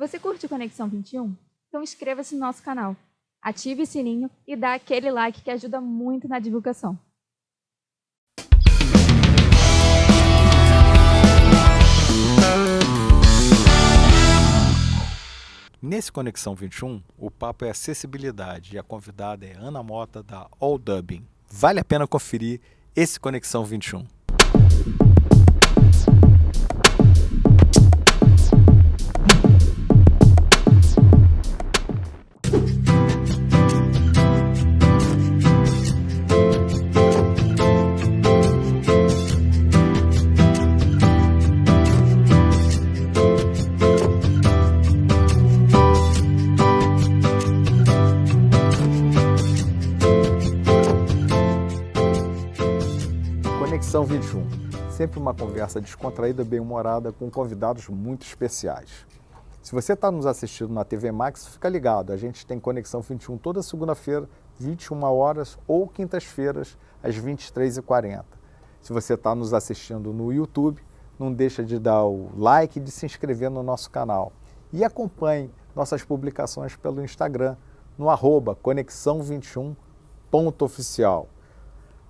Você curte o Conexão 21? Então inscreva-se no nosso canal, ative o sininho e dá aquele like que ajuda muito na divulgação. Nesse Conexão 21, o papo é acessibilidade e a convidada é Ana Mota da All Dubbing. Vale a pena conferir esse Conexão 21. Conexão 21, sempre uma conversa descontraída, bem-humorada, com convidados muito especiais. Se você está nos assistindo na TV Max, fica ligado, a gente tem Conexão 21 toda segunda-feira, 21 horas ou quintas-feiras, às 23h40. Se você está nos assistindo no YouTube, não deixa de dar o like e de se inscrever no nosso canal. E acompanhe nossas publicações pelo Instagram, no @conexão21.oficial.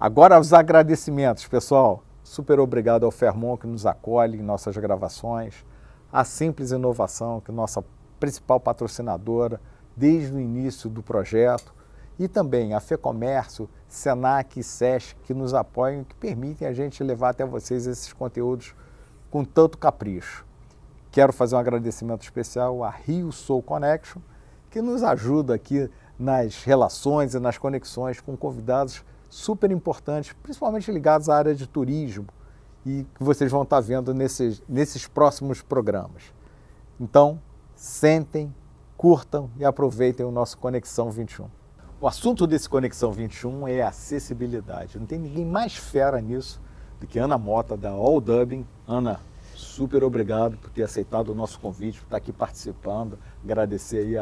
Agora os agradecimentos, pessoal. Super obrigado ao Fermon que nos acolhe em nossas gravações, a Simples Inovação, que é nossa principal patrocinadora desde o início do projeto, e também a FEComércio, Senac e SESC que nos apoiam e que permitem a gente levar até vocês esses conteúdos com tanto capricho. Quero fazer um agradecimento especial à Rio Soul Connection, que nos ajuda aqui nas relações e nas conexões com convidados super importantes, principalmente ligados à área de turismo e que vocês vão estar vendo nesses próximos programas. Então, sentem, curtam e aproveitem o nosso Conexão 21. O assunto desse Conexão 21 é acessibilidade. Não tem ninguém mais fera nisso do que Ana Mota, da All Dubbing. Ana, super obrigado por ter aceitado o nosso convite, por estar aqui participando. Agradecer aí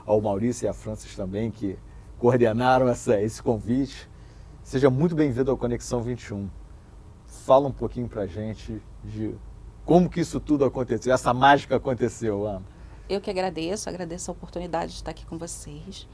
ao Maurício e à Francis também, que coordenaram esse convite. Seja muito bem-vindo ao Conexão 21. Fala um pouquinho pra gente de como que isso tudo aconteceu, essa mágica aconteceu, Ana. Eu que agradeço a oportunidade de estar aqui com vocês.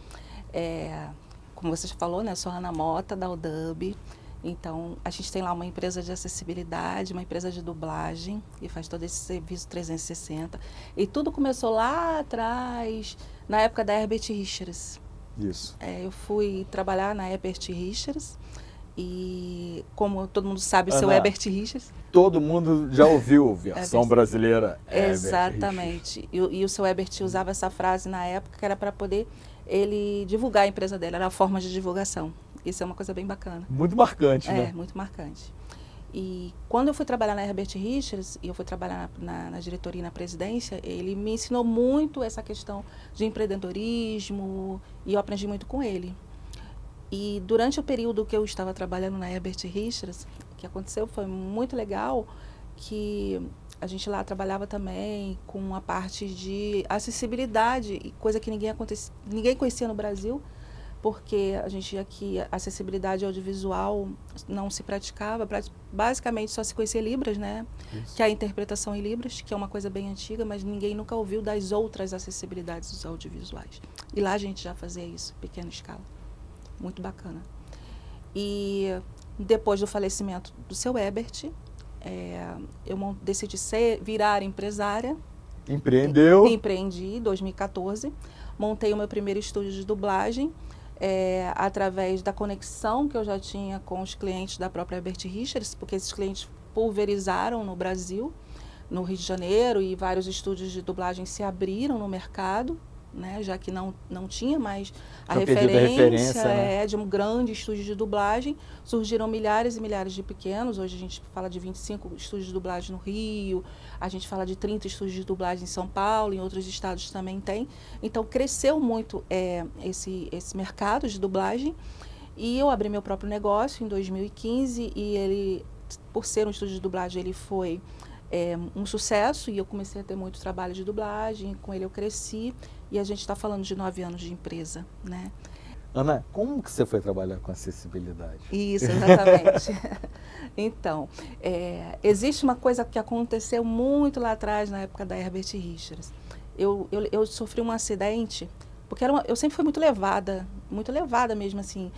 Como você falou, né, eu sou a Ana Mota, da Audub. Então, a gente tem lá uma empresa de acessibilidade, uma empresa de dublagem, e faz todo esse serviço 360. E tudo começou lá atrás, na época da Herbert Richards. Isso. Eu fui trabalhar na Herbert Richards e, como todo mundo sabe, o seu Ana, Herbert Richards. Todo mundo já ouviu versão brasileira. Exatamente. E o seu Herbert usava essa frase na época que era para poder ele divulgar a empresa dele, era a forma de divulgação. Isso é uma coisa bem bacana. Muito marcante, né? Muito marcante. E quando eu fui trabalhar na Herbert Richards, e eu fui trabalhar na diretoria e na presidência, ele me ensinou muito essa questão de empreendedorismo, e eu aprendi muito com ele. E durante o período que eu estava trabalhando na Herbert Richards, o que aconteceu foi muito legal, que a gente lá trabalhava também com a parte de acessibilidade, coisa que ninguém conhecia no Brasil, porque a gente aqui, a acessibilidade audiovisual não se praticava, basicamente só se conhecia Libras, né? Isso. Que é a interpretação em Libras, que é uma coisa bem antiga, mas ninguém nunca ouviu das outras acessibilidades audiovisuais. E lá a gente já fazia isso, em pequena escala. Muito bacana. E depois do falecimento do seu Herbert, eu decidi virar empresária. Empreendeu? Empreendi em 2014. Montei o meu primeiro estúdio de dublagem, através da conexão que eu já tinha com os clientes da própria Herbert Richards, porque esses clientes pulverizaram no Brasil, no Rio de Janeiro, e vários estúdios de dublagem se abriram no mercado, né, já que não tinha mais a referência, né, de um grande estúdio de dublagem. Surgiram milhares e milhares de pequenos. Hoje a gente fala de 25 estúdios de dublagem no Rio, a gente fala de 30 estúdios de dublagem em São Paulo, em outros estados também tem. Então cresceu muito esse mercado de dublagem, e eu abri meu próprio negócio em 2015, e ele, por ser um estúdio de dublagem, ele foi um sucesso, e eu comecei a ter muito trabalho de dublagem, com ele eu cresci, e a gente está falando de 9 anos de empresa, né? Ana, como que você foi trabalhar com acessibilidade? Isso, exatamente. Então, existe uma coisa que aconteceu muito lá atrás, na época da Herbert Richards. eu sofri um acidente, porque eu sempre fui muito levada mesmo, assim,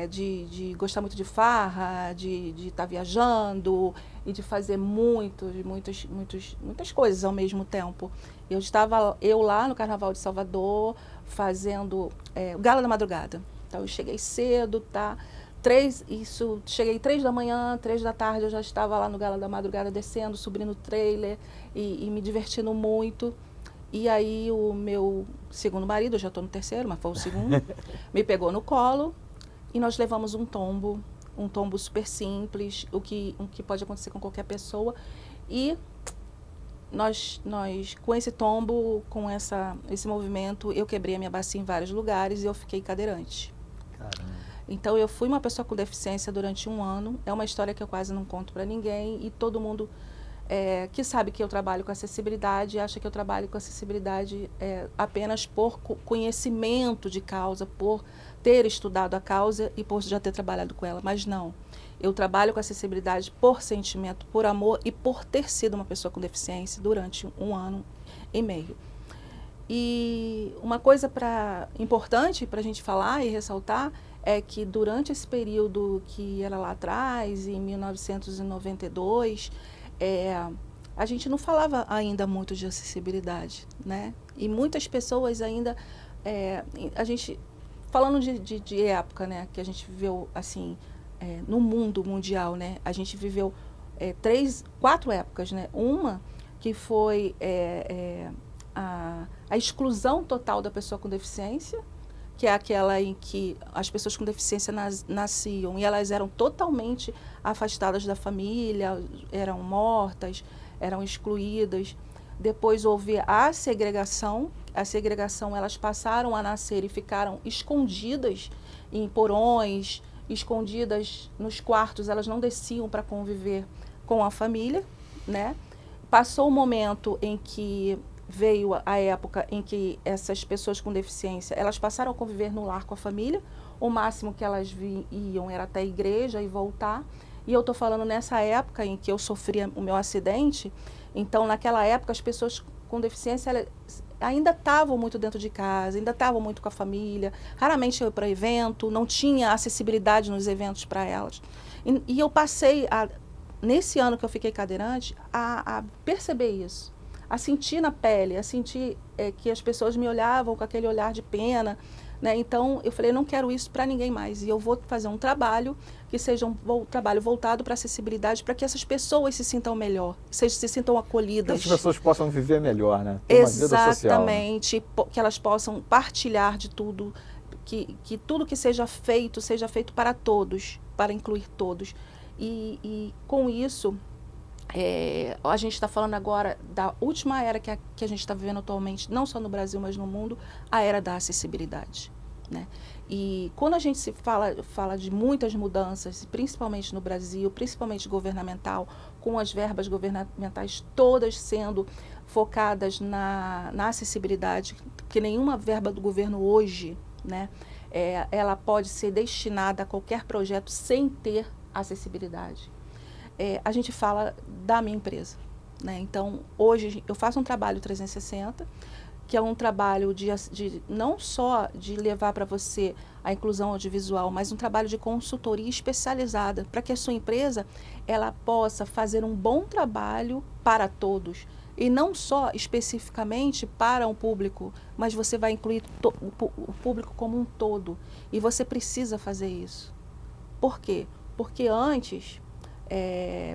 de gostar muito de farra, de estar viajando e de fazer muitas coisas ao mesmo tempo. Eu lá no Carnaval de Salvador fazendo o Gala da Madrugada. Então eu cheguei cedo, tá? Cheguei 3 da manhã, 3 da tarde eu já estava lá no Gala da Madrugada descendo, subindo o trailer e me divertindo muito. E aí o meu segundo marido, eu já estou no terceiro, mas foi o segundo, me pegou no colo e nós levamos um tombo super simples, o que pode acontecer com qualquer pessoa. E nós com esse tombo, com esse movimento, eu quebrei a minha bacia em vários lugares e eu fiquei cadeirante. Caramba. Então eu fui uma pessoa com deficiência durante 1 ano. É uma história que eu quase não conto para ninguém e todo mundo que sabe que eu trabalho com acessibilidade acha que eu trabalho com acessibilidade apenas por conhecimento de causa, por ter estudado a causa e por já ter trabalhado com ela, mas não. Eu trabalho com acessibilidade por sentimento, por amor e por ter sido uma pessoa com deficiência durante 1 ano e meio. E uma coisa importante para a gente falar e ressaltar é que durante esse período que era lá atrás, em 1992, a gente não falava ainda muito de acessibilidade, né? E muitas pessoas ainda, a gente, falando de época, né, que a gente viveu assim, no mundo mundial, né? A gente viveu 4 épocas, né? Uma que foi a exclusão total da pessoa com deficiência, que é aquela em que as pessoas com deficiência nasciam e elas eram totalmente afastadas da família, eram mortas, eram excluídas. Depois houve a segregação. A segregação, elas passaram a nascer e ficaram escondidas em porões, escondidas nos quartos, elas não desciam para conviver com a família, né? Passou o momento em que veio a época em que essas pessoas com deficiência, elas passaram a conviver no lar com a família. O máximo que elas iam era até a igreja e voltar. E eu estou falando nessa época em que eu sofri o meu acidente. Então, naquela época, as pessoas com deficiência ainda estavam muito dentro de casa, ainda estavam muito com a família. Raramente iam para evento, não tinha acessibilidade nos eventos para elas. E eu passei, nesse ano que eu fiquei cadeirante, a perceber isso. A sentir na pele, a sentir que as pessoas me olhavam com aquele olhar de pena, né? Então, eu falei, não quero isso para ninguém mais. E eu vou fazer um trabalho que seja um trabalho voltado para a acessibilidade, para que essas pessoas se sintam melhor, se sintam acolhidas. Que as pessoas possam viver melhor, né? Ter uma vida social, exatamente, né? Que elas possam partilhar de tudo, que tudo que seja feito para todos, para incluir todos. E com isso... a gente está falando agora da última era que a gente está vivendo atualmente, não só no Brasil, mas no mundo, a era da acessibilidade, né? E quando a gente fala de muitas mudanças, principalmente no Brasil, principalmente governamental, com as verbas governamentais todas sendo focadas na acessibilidade, que nenhuma verba do governo hoje, né, ela pode ser destinada a qualquer projeto sem ter acessibilidade. A gente fala da minha empresa, né? Então, hoje eu faço um trabalho 360, que é um trabalho de não só de levar para você a inclusão audiovisual, mas um trabalho de consultoria especializada, para que a sua empresa ela possa fazer um bom trabalho para todos, e não só especificamente para um público, mas você vai incluir o público como um todo, e você precisa fazer isso. Por quê? Porque antes...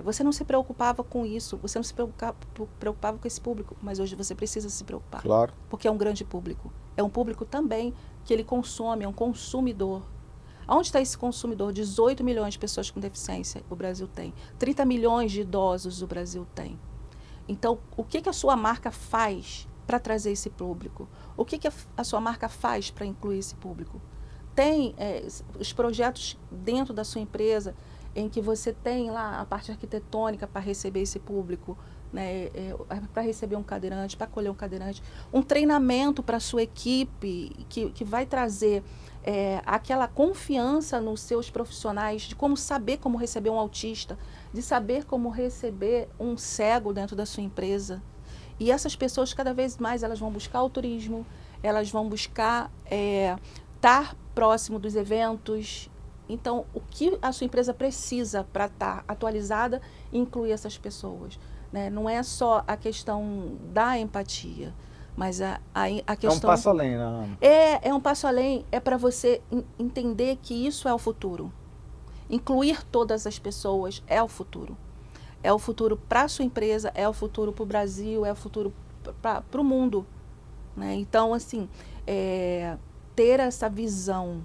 você não se preocupava com isso, você não se preocupava com esse público, mas hoje você precisa se preocupar. Claro. Porque é um grande público. É um público também que ele consome, é um consumidor. Onde está esse consumidor? 18 milhões de pessoas com deficiência o Brasil tem. 30 milhões de idosos o Brasil tem. Então, o que a sua marca faz para trazer esse público? O que a sua marca faz para incluir esse público? Tem os projetos dentro da sua empresa, em que você tem lá a parte arquitetônica para receber esse público, né, para receber um cadeirante, para acolher um cadeirante, um treinamento para a sua equipe que vai trazer aquela confiança nos seus profissionais, de como saber como receber um autista, de saber como receber um cego dentro da sua empresa. E essas pessoas, cada vez mais, elas vão buscar o turismo, elas vão buscar estar próximo dos eventos. Então, o que a sua empresa precisa para estar atualizada e incluir essas pessoas, né? Não é só a questão da empatia, mas a questão... É um passo além, né, Ana? É um passo além, é para você entender que isso é o futuro. Incluir todas as pessoas é o futuro. É o futuro para a sua empresa, é o futuro para o Brasil, é o futuro para o mundo, né? Então, assim, ter essa visão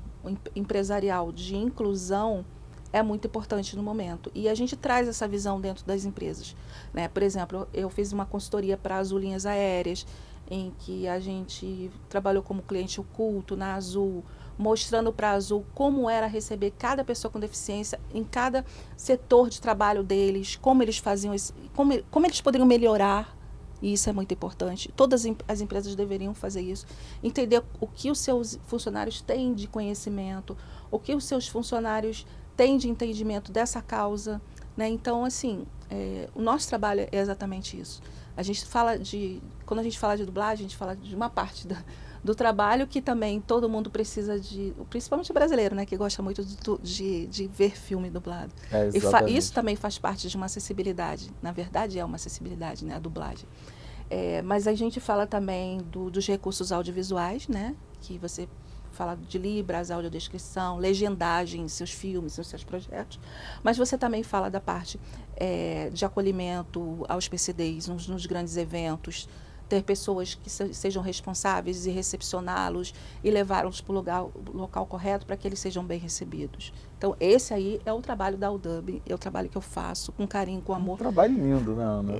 empresarial de inclusão é muito importante no momento. E a gente traz essa visão dentro das empresas, né? Por exemplo, eu fiz uma consultoria para Azul Linhas Aéreas, em que a gente trabalhou como cliente oculto na Azul, mostrando para a Azul como era receber cada pessoa com deficiência em cada setor de trabalho deles, como eles faziam, como eles poderiam melhorar, e isso é muito importante. Todas as empresas deveriam fazer isso, entender o que os seus funcionários têm de conhecimento, o que os seus funcionários têm de entendimento dessa causa, né? Então, assim, o nosso trabalho é exatamente isso. A gente fala quando a gente fala de dublagem, a gente fala de uma parte do trabalho que também todo mundo precisa principalmente o brasileiro, né, que gosta muito de ver filme dublado. E isso também faz parte de uma acessibilidade. Na verdade, é uma acessibilidade, né, a dublagem. Mas a gente fala também dos recursos audiovisuais, né, que você fala de libras, audiodescrição, legendagem em seus filmes, em seus projetos, mas você também fala da parte de acolhimento aos PCDs nos grandes eventos, ter pessoas que sejam responsáveis e recepcioná-los e levá-los para o local correto para que eles sejam bem recebidos. Então, esse aí é o trabalho da UDUB, é o trabalho que eu faço com carinho, com amor. Um trabalho lindo, né, Ana?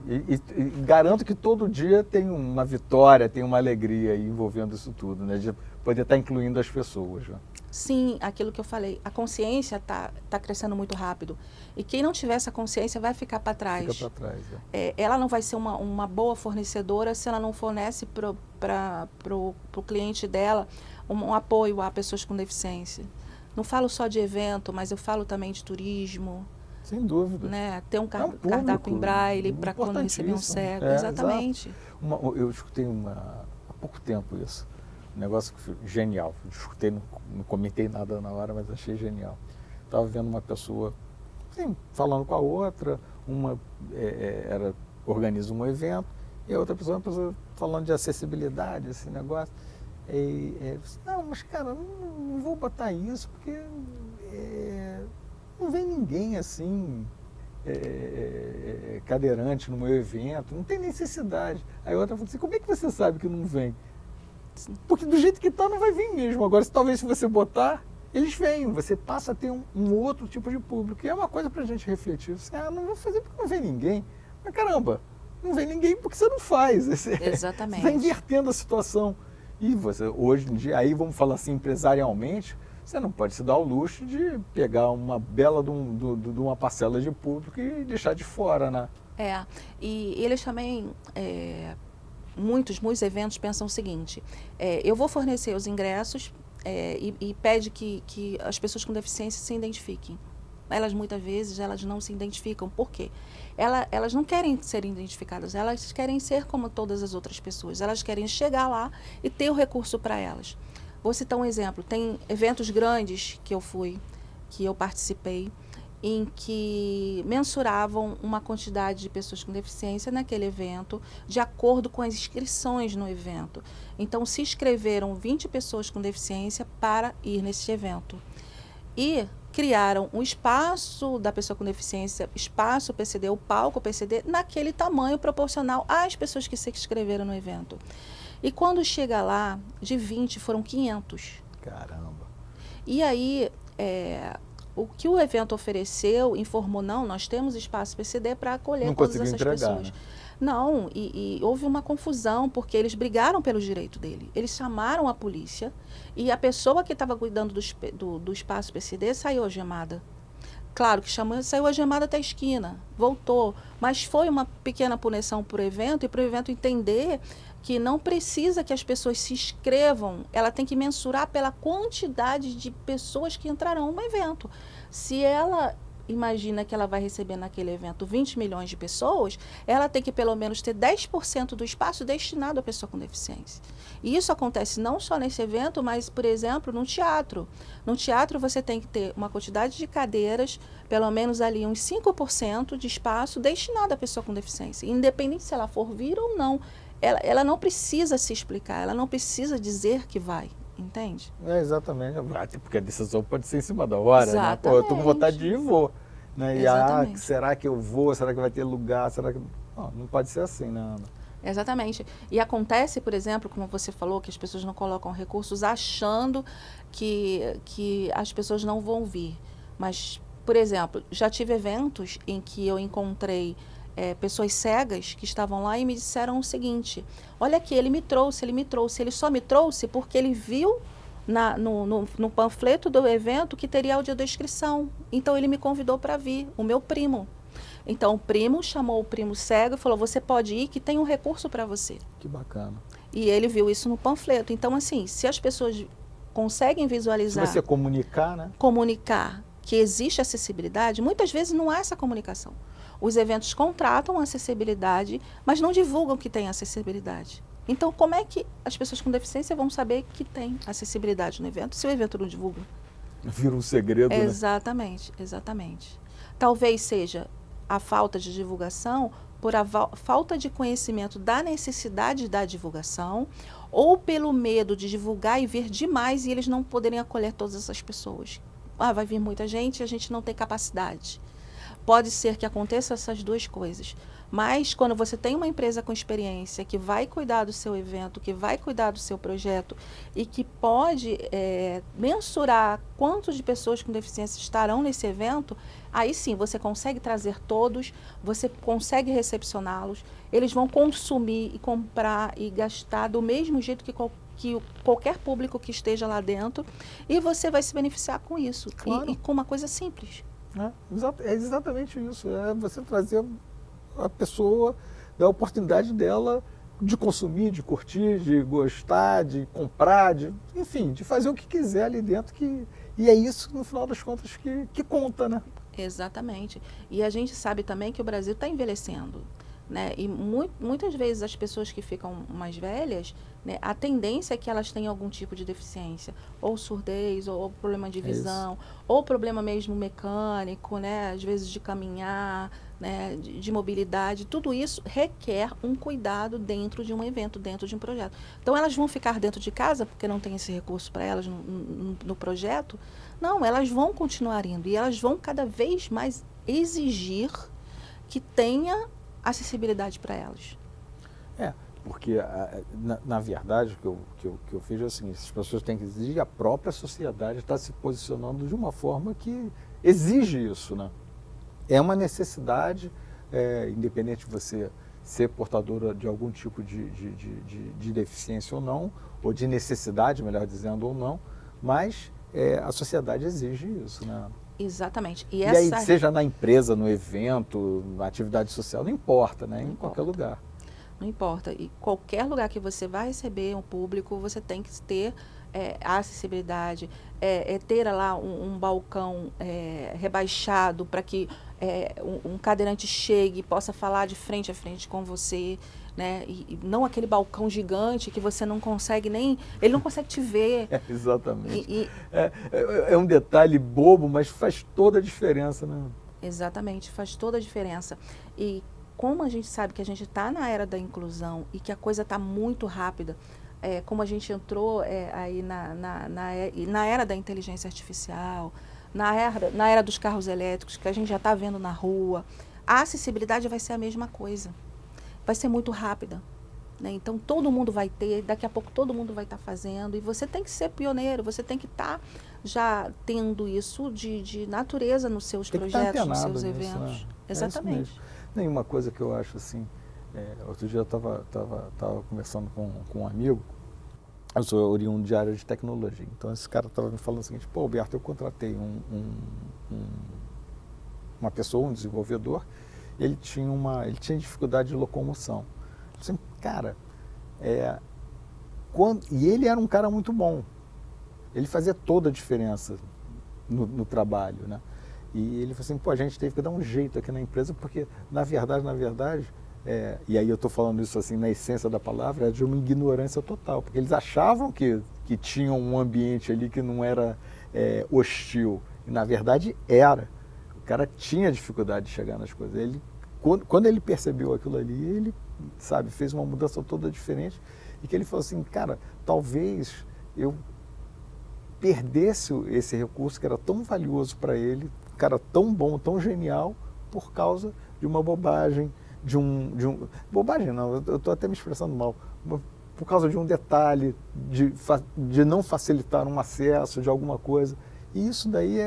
E garanto que todo dia tem uma vitória, tem uma alegria aí envolvendo isso tudo, né? De poder estar incluindo as pessoas. Né? Sim, aquilo que eu falei, a consciência está crescendo muito rápido. E quem não tiver essa consciência vai ficar para trás. Fica para trás, ela não vai ser uma boa fornecedora se ela não fornece para o cliente dela um apoio a pessoas com deficiência. Não falo só de evento, mas eu falo também de turismo. Sem dúvida. Né? Ter um cardápio em braille para quando receber um cego. Exatamente. Eu escutei há pouco tempo isso. Um negócio genial. Escutei, não comentei nada na hora, mas achei genial. Estava vendo uma pessoa falando com a outra, uma organiza um evento, e a outra pessoa, uma pessoa falando de acessibilidade, esse negócio. Não, mas cara, não vou botar isso, porque não vem ninguém assim, cadeirante no meu evento, não tem necessidade. Aí a outra falou assim, como é que você sabe que não vem? Porque do jeito que está não vai vir mesmo. Agora, talvez se você botar, eles venham. Você passa a ter um outro tipo de público. E é uma coisa para a gente refletir. Você, não vou fazer porque não vem ninguém. Mas caramba, não vem ninguém porque você não faz. Exatamente. Você está invertendo a situação. E você, hoje em dia, aí vamos falar assim, empresarialmente, você não pode se dar o luxo de pegar uma bela de uma parcela de público e deixar de fora, né? E eles também... Muitos eventos pensam o seguinte, eu vou fornecer os ingressos e pede que as pessoas com deficiência se identifiquem. Elas muitas vezes não se identificam. Por quê? Elas não querem ser identificadas, elas querem ser como todas as outras pessoas. Elas querem chegar lá e ter o recurso para elas. Vou citar um exemplo. Tem eventos grandes que eu participei, em que mensuravam uma quantidade de pessoas com deficiência naquele evento, de acordo com as inscrições no evento. Então, se inscreveram 20 pessoas com deficiência para ir nesse evento. E criaram um espaço da pessoa com deficiência, espaço PCD, o palco PCD, naquele tamanho proporcional às pessoas que se inscreveram no evento. E quando chega lá, de 20 foram 500. Caramba! E aí... o que o evento ofereceu, informou, nós temos espaço PCD para acolher todas essas pessoas. Né? Não, e houve uma confusão, porque eles brigaram pelo direito dele. Eles chamaram a polícia e a pessoa que estava cuidando do espaço PCD saiu algemada. Claro que saiu algemada até a esquina, voltou, mas foi uma pequena punição para o evento e para o evento entender que não precisa que as pessoas se inscrevam, ela tem que mensurar pela quantidade de pessoas que entrarão no evento. Se ela imagina que ela vai receber naquele evento 20 milhões de pessoas, ela tem que pelo menos ter 10% do espaço destinado à pessoa com deficiência. E isso acontece não só nesse evento, mas, por exemplo, no teatro. No teatro você tem que ter uma quantidade de cadeiras, pelo menos ali uns 5% de espaço destinado à pessoa com deficiência, independente se ela for vir ou não. Ela não precisa se explicar, ela não precisa dizer que vai. Entende? Exatamente, até porque a decisão pode ser em cima da hora, Exatamente. né? Pô, eu tô com vontade de ir e vou. Né? Exatamente. E será que eu vou? Será que vai ter lugar? Será que... não pode ser assim, né, Ana? Exatamente. E acontece, por exemplo, como você falou, que as pessoas não colocam recursos achando que as pessoas não vão vir. Mas, por exemplo, já tive eventos em que eu encontrei pessoas cegas que estavam lá e me disseram o seguinte: olha aqui, ele só me trouxe porque ele viu no panfleto do evento que teria audiodescrição. Então ele me convidou para vir, o meu primo. Então o primo chamou o primo cego e falou: você pode ir que tem um recurso para você. Que bacana. E ele viu isso no panfleto. Então, assim, se as pessoas conseguem visualizar... Se você comunicar, né? Comunicar que existe acessibilidade, muitas vezes não há essa comunicação. Os eventos contratam acessibilidade, mas não divulgam que tem acessibilidade. Então, como é que as pessoas com deficiência vão saber que tem acessibilidade no evento, se o evento não divulga? Vira um segredo, Exatamente, né? Exatamente. Talvez seja a falta de divulgação por a falta de conhecimento da necessidade da divulgação, ou pelo medo de divulgar e vir demais e eles não poderem acolher todas essas pessoas. Vai vir muita gente e a gente não tem capacidade. Pode ser que aconteça essas duas coisas. Mas quando você tem uma empresa com experiência que vai cuidar do seu evento, que vai cuidar do seu projeto e que pode mensurar quantas de pessoas com deficiência estarão nesse evento, aí sim você consegue trazer todos, você consegue recepcioná-los, eles vão consumir e comprar e gastar do mesmo jeito que qualquer público que esteja lá dentro, e você vai se beneficiar com isso. Claro. E com uma coisa simples. É exatamente isso, é você trazer a pessoa, dar a oportunidade dela de consumir, de curtir, de gostar, de comprar, enfim, de fazer o que quiser ali dentro, e é isso, no final das contas, que conta, né? Exatamente. E a gente sabe também que o Brasil está envelhecendo, né? E muitas vezes as pessoas que ficam mais velhas, né, a tendência é que elas tenham algum tipo de deficiência, ou surdez, ou problema de visão, ou problema mesmo mecânico, né, às vezes de caminhar, né, de mobilidade. Tudo isso requer um cuidado dentro de um evento, dentro de um projeto. Então elas vão ficar dentro de casa porque não tem esse recurso para elas no projeto? Não, elas vão continuar indo e elas vão cada vez mais exigir que tenha acessibilidade para elas. Porque, na verdade, o que eu vejo é o seguinte: as pessoas têm que exigir, a própria sociedade está se posicionando de uma forma que exige isso, né? É uma necessidade, independente de você ser portadora de algum tipo de deficiência ou não, ou de necessidade, melhor dizendo, ou não, mas a sociedade exige isso, né? Exatamente. E aí, seja na empresa, no evento, na atividade social, não importa, né? Em qualquer lugar. Não importa. E qualquer lugar que você vai receber um público, você tem que ter a acessibilidade, ter lá um balcão rebaixado para que um cadeirante chegue e possa falar de frente a frente com você, né? E não aquele balcão gigante que você não consegue nem... Ele não consegue te ver. Exatamente. É um detalhe bobo, mas faz toda a diferença, né? Exatamente, faz toda a diferença. E como a gente sabe que a gente está na era da inclusão e que a coisa está muito rápida, como a gente entrou aí na era da inteligência artificial, na era dos carros elétricos, que a gente já está vendo na rua, a acessibilidade vai ser a mesma coisa. Vai ser muito rápida, né? Então todo mundo vai ter, daqui a pouco todo mundo vai estar fazendo, e você tem que ser pioneiro, você tem que estar já tendo isso de natureza nos seus projetos, nos seus eventos. Né? Exatamente. Tem uma coisa que eu acho assim, outro dia eu estava conversando com um amigo, eu sou oriundo de área de tecnologia, então esse cara estava me falando o seguinte: pô, Alberto, eu contratei uma pessoa, um desenvolvedor, e ele tinha dificuldade de locomoção. Assim, cara, e ele era um cara muito bom, ele fazia toda a diferença no trabalho, né? E ele falou assim, pô, a gente teve que dar um jeito aqui na empresa, porque na verdade, e aí eu estou falando isso assim na essência da palavra, é de uma ignorância total, porque eles achavam que tinham um ambiente ali que não era hostil, e na verdade era. O cara tinha dificuldade de chegar nas coisas. Quando ele percebeu aquilo ali, ele, sabe, fez uma mudança toda diferente, e que ele falou assim, cara, talvez eu perdesse esse recurso que era tão valioso para ele, um cara tão bom, tão genial, por causa de uma bobagem, bobagem não, eu estou até me expressando mal, por causa de um detalhe, de não facilitar um acesso de alguma coisa. E isso daí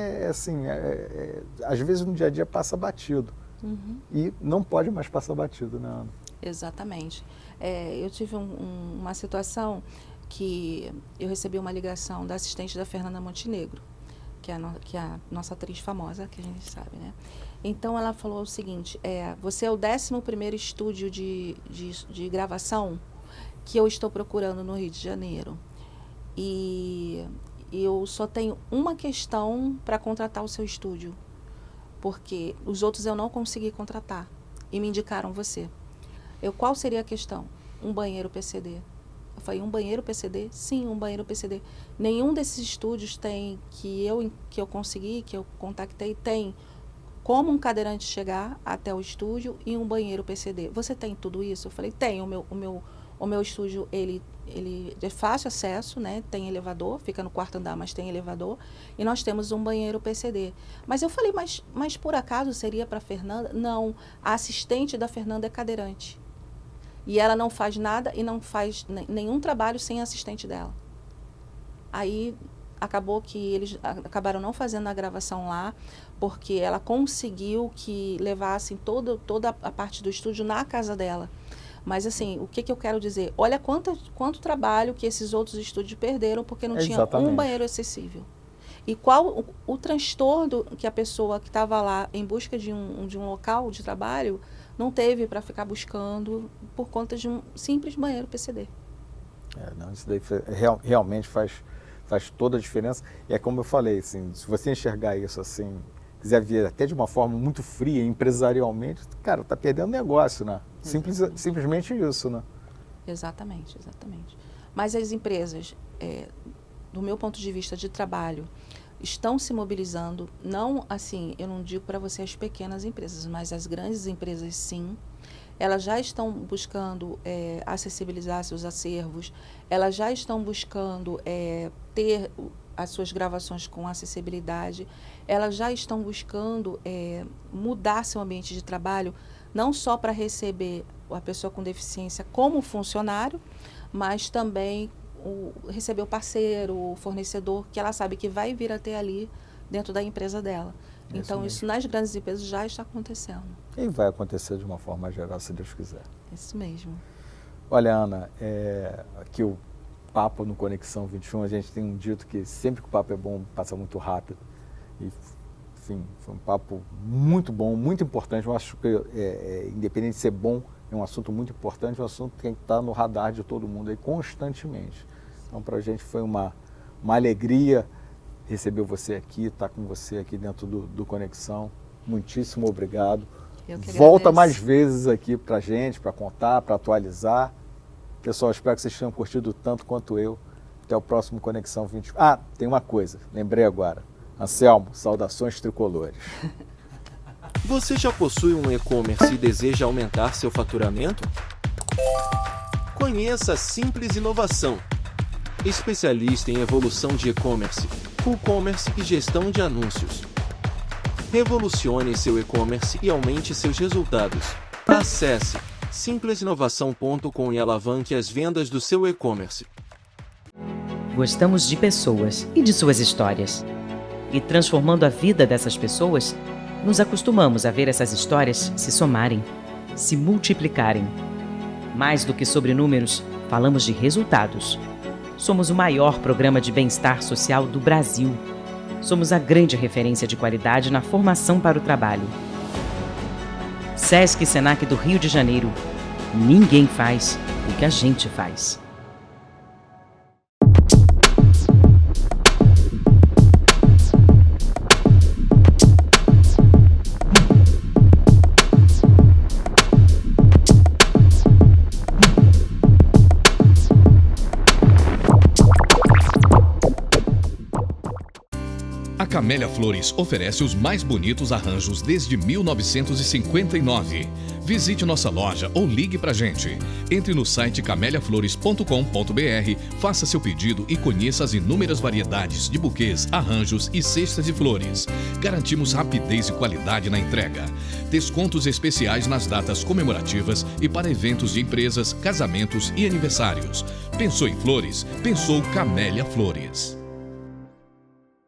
às vezes no dia a dia passa batido. Uhum. E não pode mais passar batido, né, Ana? Exatamente. Eu tive uma situação que eu recebi uma ligação da assistente da Fernanda Montenegro, que é a nossa atriz famosa, que a gente sabe, né? Então ela falou o seguinte, você é o 11º estúdio de gravação que eu estou procurando no Rio de Janeiro. E eu só tenho uma questão para contratar o seu estúdio, porque os outros eu não consegui contratar e me indicaram você. Qual seria a questão? Um banheiro PCD. Eu falei, um banheiro PCD? Sim, um banheiro PCD. Nenhum desses estúdios tem, que eu consegui, que eu contactei, tem como um cadeirante chegar até o estúdio e um banheiro PCD. Você tem tudo isso? Eu falei, tem. O meu estúdio, ele é fácil acesso, né? Tem elevador, fica no 4º andar, mas tem elevador. E nós temos um banheiro PCD. Mas eu falei, mas por acaso seria para a Fernanda? Não, a assistente da Fernanda é cadeirante. E ela não faz nada e não faz nenhum trabalho sem a assistente dela. Aí acabou que eles acabaram não fazendo a gravação lá, porque ela conseguiu que levassem toda a parte do estúdio na casa dela. Mas, assim, o que eu quero dizer? Olha quanto trabalho que esses outros estúdios perderam porque não tinha um banheiro acessível. E qual o transtorno que a pessoa que estava lá em busca de um local de trabalho não teve para ficar buscando por conta de um simples banheiro PCD. Isso daí realmente faz toda a diferença. E é como eu falei, assim, se você enxergar isso assim, quiser ver até de uma forma muito fria, empresarialmente, cara, está perdendo negócio, né? Simplesmente isso, né? Exatamente. Mas as empresas, do meu ponto de vista de trabalho, estão se mobilizando, não assim, eu não digo para você as pequenas empresas, mas as grandes empresas sim. Elas já estão buscando acessibilizar seus acervos, elas já estão buscando ter as suas gravações com acessibilidade, elas já estão buscando mudar seu ambiente de trabalho, não só para receber a pessoa com deficiência como funcionário, mas também receber o parceiro, o fornecedor, que ela sabe que vai vir até ali dentro da empresa dela. Então, isso nas grandes empresas já está acontecendo. E vai acontecer de uma forma geral, se Deus quiser. Isso mesmo. Olha, Ana, aqui o papo no Conexão 21, a gente tem um dito que sempre que o papo é bom, passa muito rápido. E, enfim, foi um papo muito bom, muito importante. Eu acho que, independente de ser bom, é um assunto muito importante, um assunto que tem que estar no radar de todo mundo aí constantemente. Então, para a gente foi uma alegria receber você aqui, estar com você aqui dentro do Conexão. Muitíssimo obrigado. Volta mais vezes aqui para a gente, para contar, para atualizar. Pessoal, espero que vocês tenham curtido tanto quanto eu. Até o próximo Conexão 21. Ah, tem uma coisa, lembrei agora. Anselmo, saudações tricolores. Você já possui um e-commerce e deseja aumentar seu faturamento? Conheça a Simples Inovação, especialista em evolução de e-commerce, full-commerce e gestão de anúncios. Revolucione seu e-commerce e aumente seus resultados. Acesse simplesinovação.com e alavanque as vendas do seu e-commerce. Gostamos de pessoas e de suas histórias. E transformando a vida dessas pessoas, nos acostumamos a ver essas histórias se somarem, se multiplicarem. Mais do que sobre números, falamos de resultados. Somos o maior programa de bem-estar social do Brasil. Somos a grande referência de qualidade na formação para o trabalho. Sesc e Senac do Rio de Janeiro. Ninguém faz o que a gente faz. Camélia Flores oferece os mais bonitos arranjos desde 1959. Visite nossa loja ou ligue pra gente. Entre no site cameliaflores.com.br, faça seu pedido e conheça as inúmeras variedades de buquês, arranjos e cestas de flores. Garantimos rapidez e qualidade na entrega. Descontos especiais nas datas comemorativas e para eventos de empresas, casamentos e aniversários. Pensou em flores? Pensou Camélia Flores.